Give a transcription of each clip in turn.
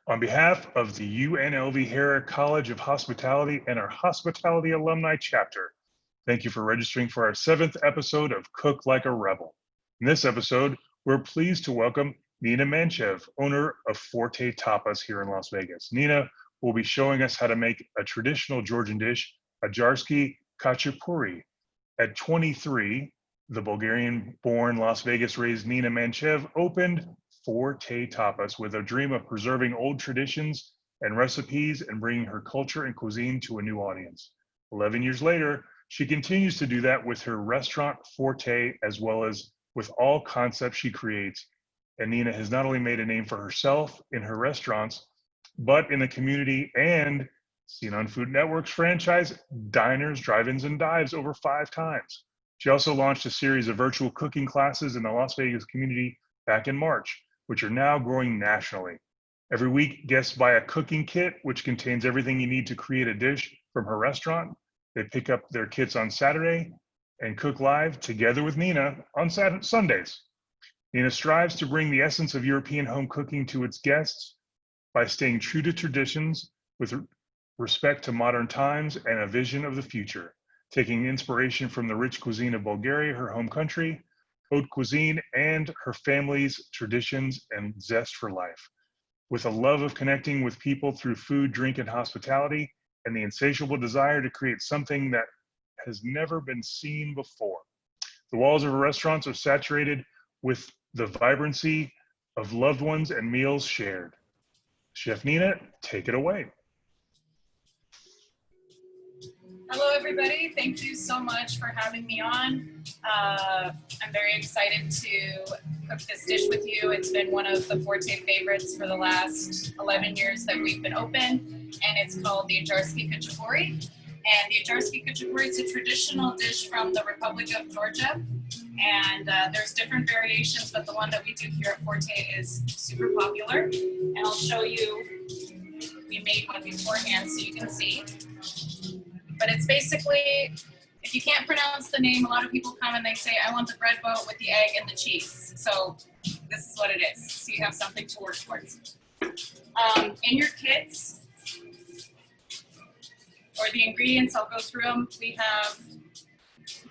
On behalf of the UNLV Hera College of Hospitality and our Hospitality Alumni Chapter, thank you for registering for our 7th episode of Cook Like a Rebel. In this episode, we're pleased to welcome Nina Manchev, owner of Forte Tapas here in Las Vegas. Nina will be showing us how to make a traditional Georgian dish, Adjarski Khachupurri. At 23, the Bulgarian-born, Las Vegas-raised Nina Manchev opened Forte Tapas with a dream of preserving old traditions and recipes and bringing her culture and cuisine to a new audience. 11 years later, she continues to do that with her restaurant Forte, as well as with all concepts she creates. And Nina has not only made a name for herself in her restaurants, but in the community and seen on Food Network's franchise Diners, Drive-Ins, and Dives over 5 times. She also launched a series of virtual cooking classes in the Las Vegas community back in March, which are now growing nationally. Every week, guests buy a cooking kit, which contains everything you need to create a dish from her restaurant. They pick up their kits on Saturday and cook live together with Nina on Sundays. Nina strives to bring the essence of European home cooking to its guests by staying true to traditions with respect to modern times and a vision of the future, taking inspiration from the rich cuisine of Bulgaria, her home country, haute cuisine, and her family's traditions and zest for life. With a love of connecting with people through food, drink, and hospitality, and the insatiable desire to create something that has never been seen before. The walls of her restaurants are saturated with the vibrancy of loved ones and meals shared. Chef Nina, take it away. Hello, everybody. Thank you so much for having me on. I'm very excited to cook this dish with you. It's been one of the Forte favorites for the last 11 years that we've been open, and it's called the Adjarski Khachupurri. And the Adjarski Khachupurri is a traditional dish from the Republic of Georgia, and there's different variations, but the one that we do here at Forte is super popular. And I'll show you, we made one beforehand so you can see. But it's basically, if you can't pronounce the name, a lot of people come and they say, I want the bread boat with the egg and the cheese. So this is what it is. So you have something to work towards. In your kits, or the ingredients, I'll go through them. We have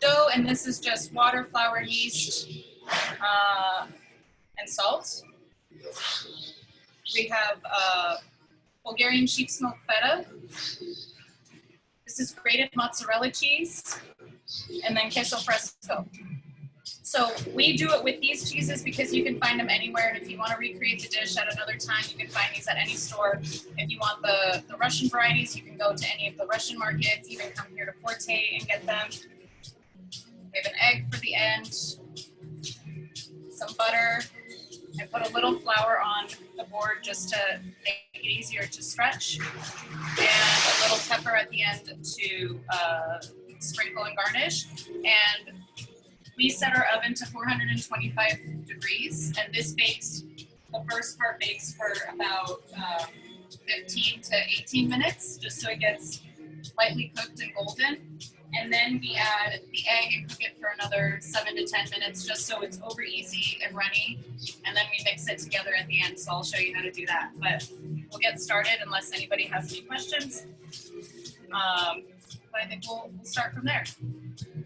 dough, and this is just water, flour, yeast, and salt. We have Bulgarian sheep's milk feta. This is grated mozzarella cheese, and then queso fresco. So we do it with these cheeses because you can find them anywhere, and if you want to recreate the dish at another time, you can find these at any store. If you want the Russian varieties, you can go to any of the Russian markets, even come here to Forte and get them. We have an egg for the end, some butter. I put a little flour on the board just to make it easier to stretch, and a little pepper at the end to sprinkle and garnish. And we set our oven to 425 degrees, and this bakes, the first part bakes for about 15 to 18 minutes, just so it gets lightly cooked and golden. And then we add the egg and cook it for another 7 to 10 minutes, just so it's over easy and runny. And then we mix it together at the end, so I'll show you how to do that. But we'll get started unless anybody has any questions. But I think we'll start from there.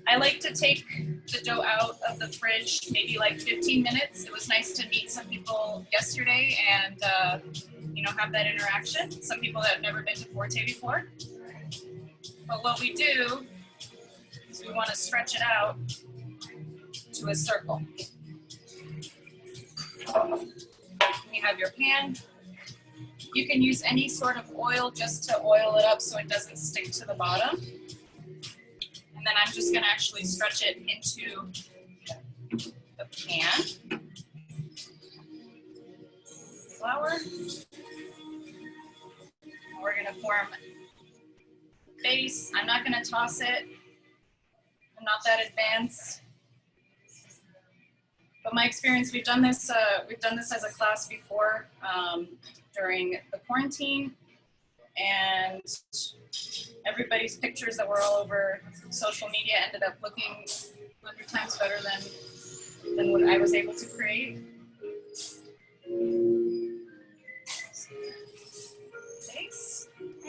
I like to take the dough out of the fridge maybe like 15 minutes. It was nice to meet some people yesterday and have that interaction. Some people that have never been to Forte before. But what we do is we want to stretch it out to a circle. You have your pan. You can use any sort of oil just to oil it up so it doesn't stick to the bottom. And then I'm just going to actually stretch it into the pan. Flour. We're going to form base. I'm not going to toss it. I'm not that advanced. But my experience, we've done this as a class before during the quarantine, and everybody's pictures that were all over social media ended up looking 100 times better than what I was able to create.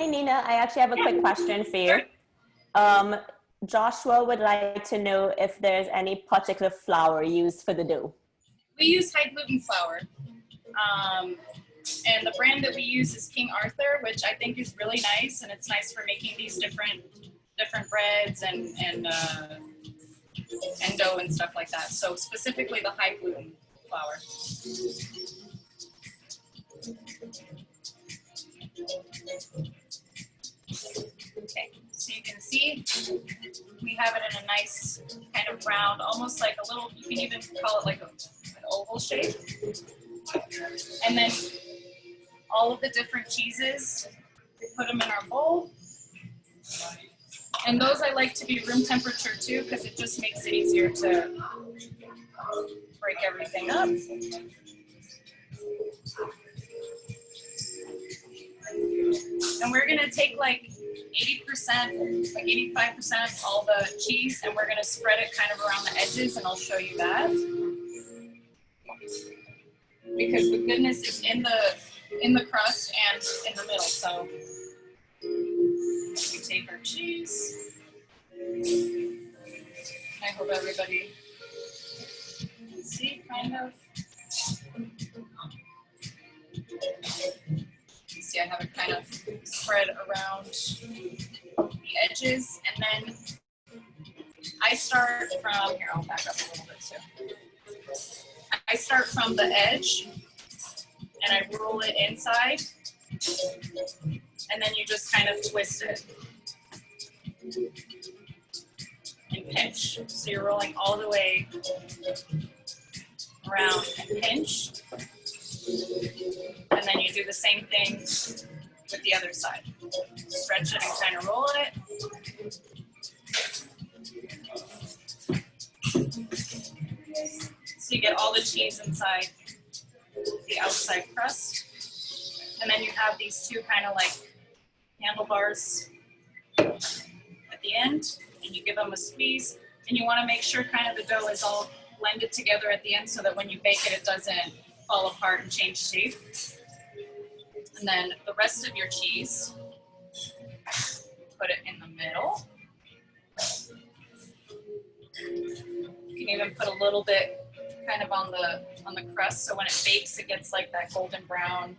Hey, Nina, I actually have a quick question for you. Joshua would like to know if there's any particular flour used for the dough. We use high gluten flour. And the brand that we use is King Arthur, which I think is really nice, and it's nice for making these different breads and dough and stuff like that. So specifically the high gluten flour. Okay, so you can see we have it in a nice kind of round, almost like a little, you can even call it like an oval shape. And then all of the different cheeses, we put them in our bowl. And those I like to be room temperature too, because it just makes it easier to break everything up. And we're gonna take like 80%, like 85% of all the cheese, and we're gonna spread it kind of around the edges, and I'll show you that. Because the goodness is in the crust and in the middle. So we take our cheese. I hope everybody can see kind of. You see I have it kind of spread around the edges, and then I start from, here, I'll back up a little bit too. I start from the edge and I roll it inside, and then you just kind of twist it and pinch. So you're rolling all the way around and pinch, and then you do the same thing with the other side. Stretch it and kind of roll it. So you get all the cheese inside the outside crust. And then you have these two kind of like handlebars at the end, and you give them a squeeze. And you want to make sure kind of the dough is all blended together at the end so that when you bake it, it doesn't fall apart and change shape. And then the rest of your cheese, put it in the middle. You can even put a little bit kind of on the crust, so when it bakes, it gets like that golden brown,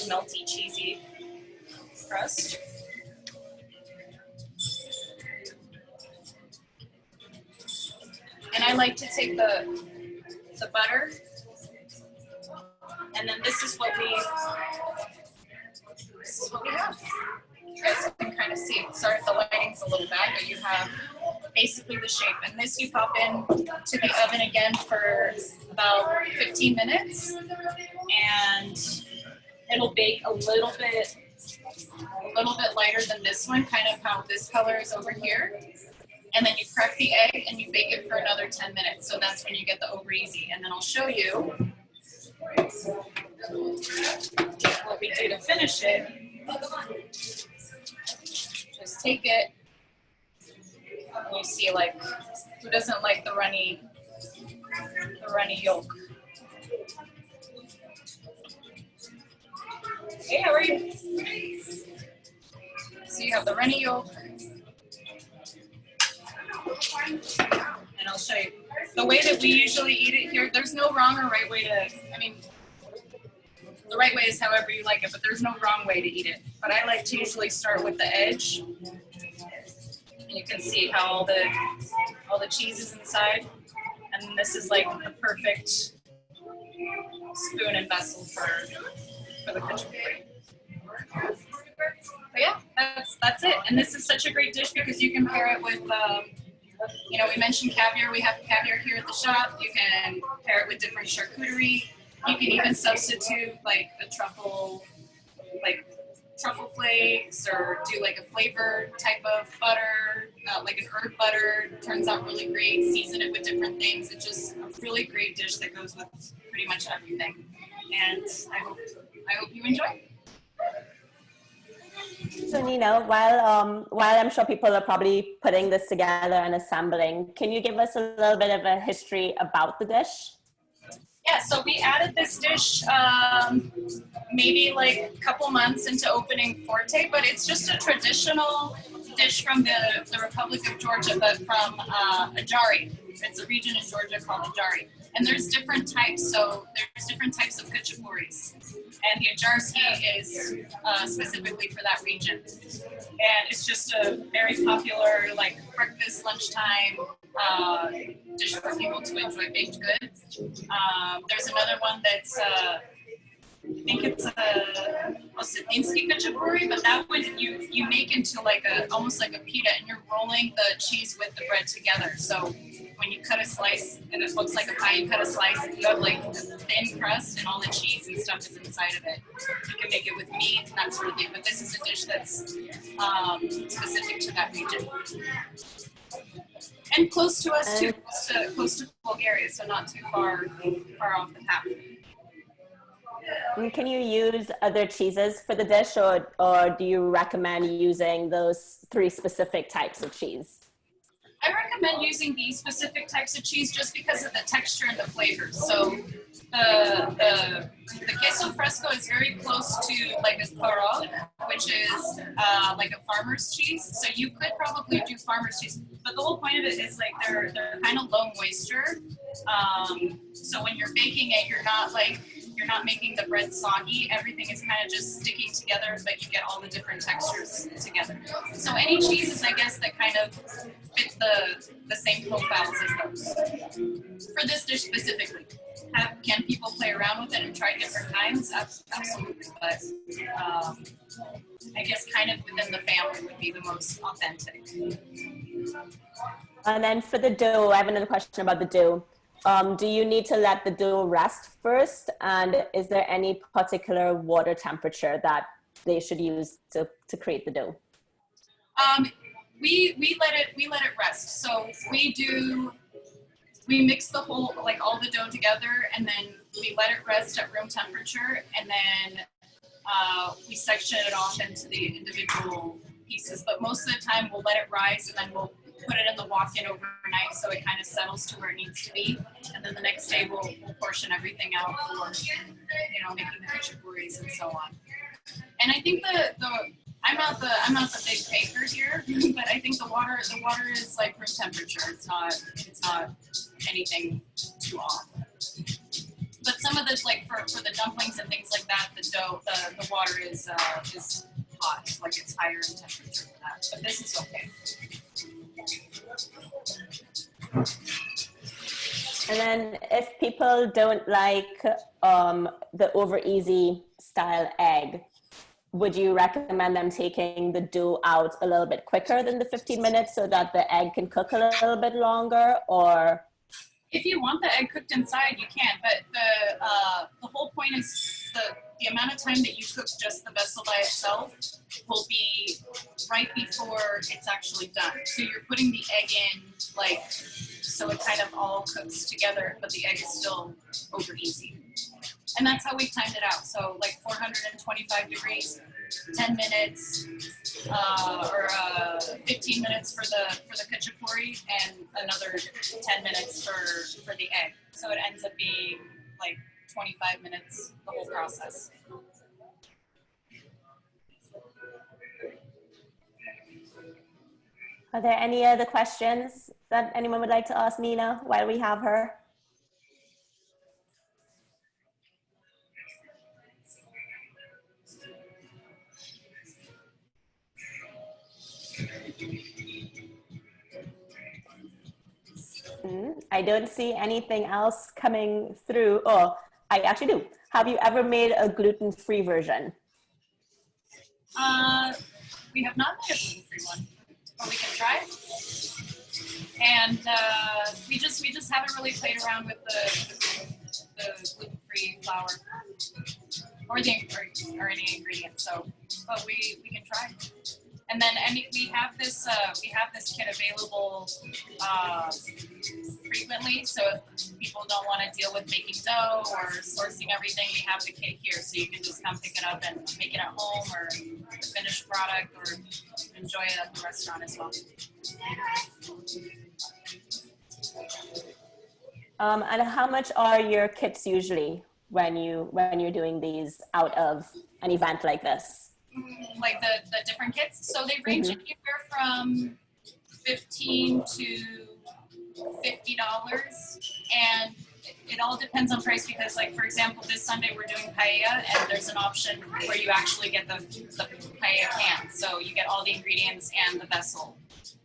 melty, cheesy crust. And I like to take the butter, and then this is what we have. You guys can kind of see. Sorry if the lighting's a little bad, but you have basically the shape. And this you pop in to the oven again for about 15 minutes, and it'll bake a little bit lighter than this one, kind of how this color is over here. And then you crack the egg and you bake it for another 10 minutes. So that's when you get the over easy. And then I'll show you what we do to finish it. Just take it, and you see, like, who doesn't like the runny yolk? Hey, how are you? So you have the runny yolk. And I'll show you. The way that we usually eat it here, there's no wrong or right way to, I mean, the right way is however you like it, but there's no wrong way to eat it. But I like to usually start with the edge. And you can see how all the cheese is inside. And this is like the perfect spoon and vessel for the khachupurri. But yeah, that's it. And this is such a great dish because you can pair it with, you know, we mentioned caviar. We have caviar here at the shop. You can pair it with different charcuterie. You can even substitute like a truffle flakes, or do like a flavored type of butter, like an herb butter. It turns out really great. Season it with different things. It's just a really great dish that goes with pretty much everything. And I hope you enjoy. So Nina, while I'm sure people are probably putting this together and assembling, can you give us a little bit of a history about the dish? Yeah, so we added this dish maybe like a couple months into opening Forte, but it's just a traditional dish from the Republic of Georgia, but from Adjari. It's a region in Georgia called Adjari. And there's different types, so there's different types of khachapurris. And the Adjarski is specifically for that region. And it's just a very popular, like, breakfast, lunchtime dish for people to enjoy baked goods. There's another one that's, I think it's a Adjarski Khachupurri, but that one you make into like almost like a pita, and you're rolling the cheese with the bread together. So when you cut a slice and it looks like a pie, you cut a slice and you have like a thin crust and all the cheese and stuff is inside of it. You can make it with meat and that sort of thing, but this is a dish that's specific to that region. And close to us too, close to Bulgaria, so not too far off the path. And can you use other cheeses for the dish, or do you recommend using those 3 specific types of cheese? I recommend using these specific types of cheese just because of the texture and the flavors. So the queso fresco is very close to like a toro, which is like a farmer's cheese. So you could probably do farmer's cheese, but the whole point of it is like they're kind of low moisture. So when you're baking it, you're not making the bread soggy. Everything is kind of just sticking together, but you get all the different textures together. So any cheeses, I guess, that kind of fit the same profiles as those. For this dish specifically, can people play around with it and try different kinds? Absolutely, but I guess kind of within the family would be the most authentic. And then for the dough, I have another question about the dough. Do you need to let the dough rest first? And is there any particular water temperature that they should use to create the dough? We let it rest. So we mix the whole, like all the dough together, and then we let it rest at room temperature, and then we section it off into the individual pieces. But most of the time we'll let it rise, and then we'll put it in the walk-in overnight so it kind of settles to where it needs to be. And then the next day we'll portion everything out for, making the khachapurris and so on. And I think I'm not the big baker here, but I think the water is like room temperature. It's not anything too off. But some of the, like for the dumplings and things like that, the dough, the water is hot, like it's higher in temperature for that. But this is okay. And then if people don't like the over easy style egg, would you recommend them taking the dough out a little bit quicker than the 15 minutes so that the egg can cook a little bit longer? Or if you want the egg cooked inside, you can, but the whole point is the amount of time that you cook just the vessel by itself will be right before it's actually done. So you're putting the egg in, like, so it kind of all cooks together, but the egg is still over easy. And that's how we've timed it out. So like 425 degrees, 10 minutes, or 15 minutes for the khachapurri, and another 10 minutes for the egg. So it ends up being like 25 minutes, the whole process. are there any other questions that anyone would like to ask Nina while we have her? I don't see anything else coming through. Oh, I actually do. Have you ever made a gluten-free version? We have not made a gluten-free one, but we can try. And we just haven't really played around with the gluten-free flour or any ingredients. So, but we can try. And then we have this kit available frequently. So if people don't want to deal with making dough or sourcing everything, we have the kit here. So you can just come pick it up and make it at home, or the finished product, or enjoy it at the restaurant as well. And how much are your kits usually when you're doing these out of an event like this? Like the different kits. So they range anywhere from $15 to $50, and it all depends on price because, like, for example, this Sunday we're doing paella, and there's an option where you actually get the paella can. So you get all the ingredients and the vessel.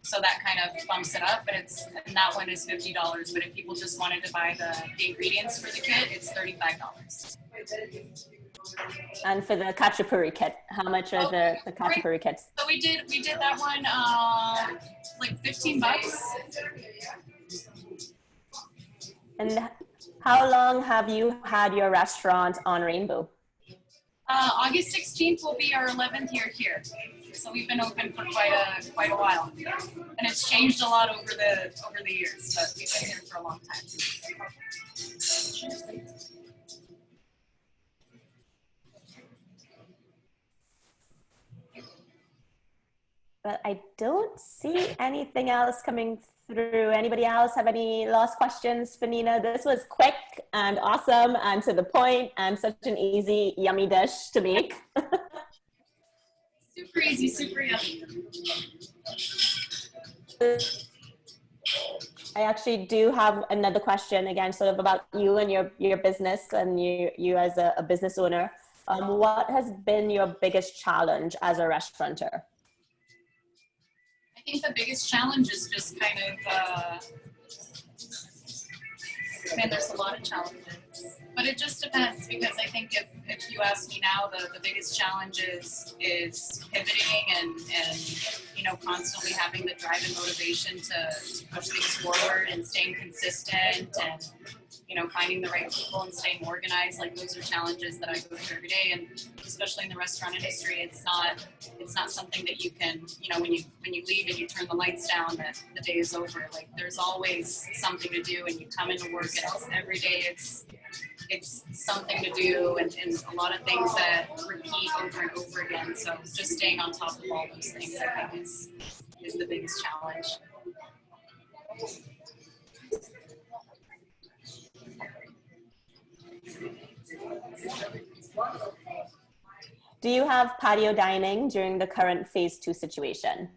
So that kind of bumps it up, and that one is $50. But if people just wanted to buy the ingredients for the kit, it's $35. And for the khachapurri kit, how much are the khachapurri kits? So we did that one like $15. And how long have you had your restaurant on Rainbow? August 16th will be our 11th year here. So we've been open for quite a while, and it's changed a lot over the years. But we've been here for a long time. But I don't see anything else coming through. Anybody else have any last questions for Nina? This was quick and awesome and to the point and such an easy, yummy dish to make. Super easy, super yummy. I actually do have another question, again, sort of about you and your business and you as a business owner. What has been your biggest challenge as a restaurateur? I think the biggest challenge is just kind of, there's a lot of challenges, but it just depends, because I think if you ask me now, the biggest challenge is pivoting and constantly having the drive and motivation to push things forward and staying consistent and, finding the right people and staying organized. Like, those are challenges that I go through every day, and especially in the restaurant industry, it's not something that you can, when you leave and you turn the lights down, that the day is over. Like, there's always something to do, and you come into work and every day it's something to do, and a lot of things that repeat over and over again. So just staying on top of all those things, I think, is the biggest challenge. Do you have patio dining during the current phase 2 situation?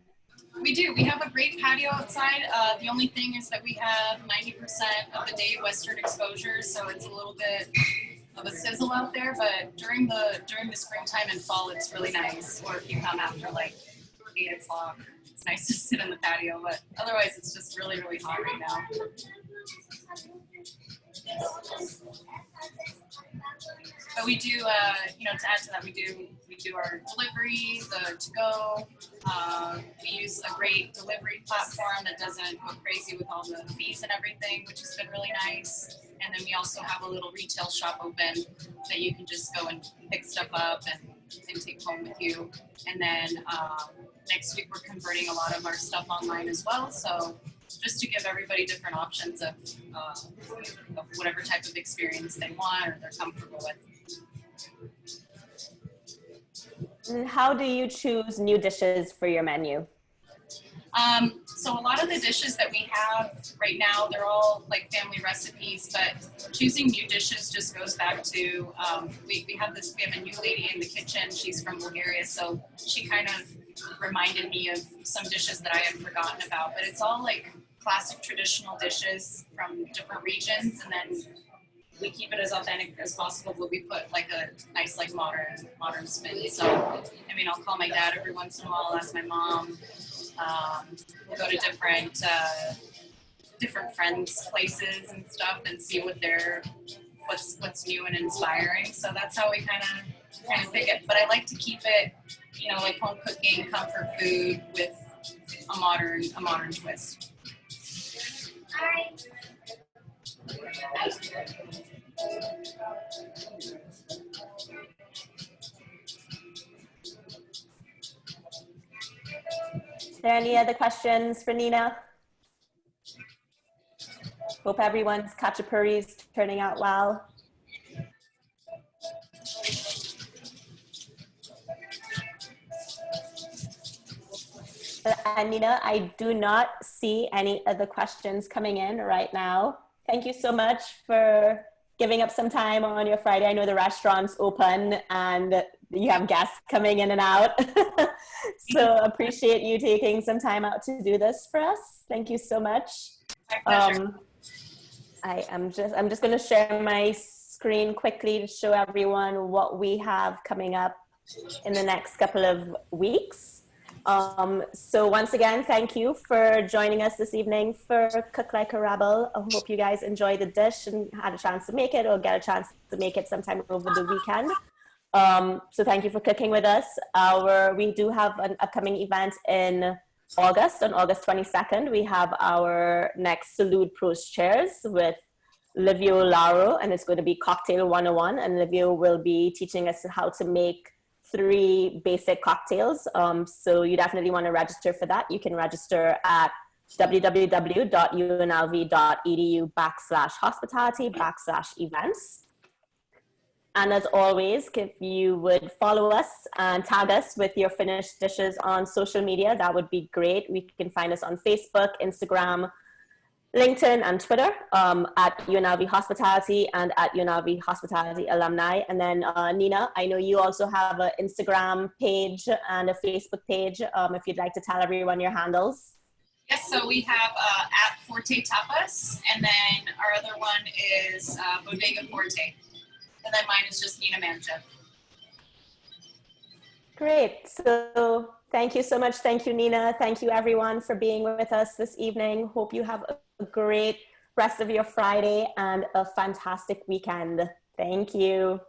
We do. We have a great patio outside. The only thing is that we have 90% of the day western exposure, so it's a little bit of a sizzle out there. But during the springtime and fall, it's really nice. Or if you come after like 8 o'clock, it's nice to sit in the patio. But otherwise, it's just really, really hot right now. But we do, to add to that, we do our delivery, the to-go. We use a great delivery platform that doesn't go crazy with all the fees and everything, which has been really nice. And then we also have a little retail shop open that you can just go and pick stuff up and take home with you. And then next week we're converting a lot of our stuff online as well. So just to give everybody different options of whatever type of experience they want or they're comfortable with. And how do you choose new dishes for your menu? So a lot of the dishes that we have right now, they're all like family recipes, but choosing new dishes just goes back to, we have a new lady in the kitchen. She's from Bulgaria, so she kind of reminded me of some dishes that I had forgotten about, but it's all like classic traditional dishes from different regions, and then we keep it as authentic as possible, but we put like a nice like modern spin. So I'll call my dad every once in a while, I'll ask my mom. We'll go to different friends' places and stuff and see what's new and inspiring. So that's how we kind of pick it. But I like to keep it, like home cooking, comfort food with a modern twist. Are there any other questions for Nina? Hope everyone's khachapurri is turning out well. And Nina, I do not see any other questions coming in right now. thank you so much for giving up some time on your Friday. I know the restaurant's open and you have guests coming in and out. So appreciate you taking some time out to do this for us. Thank you so much. My pleasure. I'm just going to share my screen quickly to show everyone what we have coming up in the next couple of weeks. So once again, thank you for joining us this evening for Cook Like a Rebel. I hope you guys enjoyed the dish and had a chance to make it or get a chance to make it sometime over the weekend. So thank you for cooking with us. We do have an upcoming event in August. On August 22nd, we have our next Salute Pros Chairs with Livio Lauro, and it's going to be Cocktail 101. And Livio will be teaching us how to make 3 basic cocktails. So you definitely want to register for that. You can register at www.unlv.edu/hospitality/events. And as always, if you would follow us and tag us with your finished dishes on social media, that would be great. We can find us on Facebook, Instagram, LinkedIn, and Twitter at UNLV Hospitality and at UNLV Hospitality Alumni. And then Nina, I know you also have an Instagram page and a Facebook page. If you'd like to tell everyone your handles. Yes, so we have at Forte Tapas, and then our other one is Bodega Forte. And then mine is just Nina Manchev. Great. So thank you so much. Thank you, Nina. Thank you, everyone, for being with us this evening. Hope you have a great rest of your Friday and a fantastic weekend. Thank you.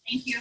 Thank you.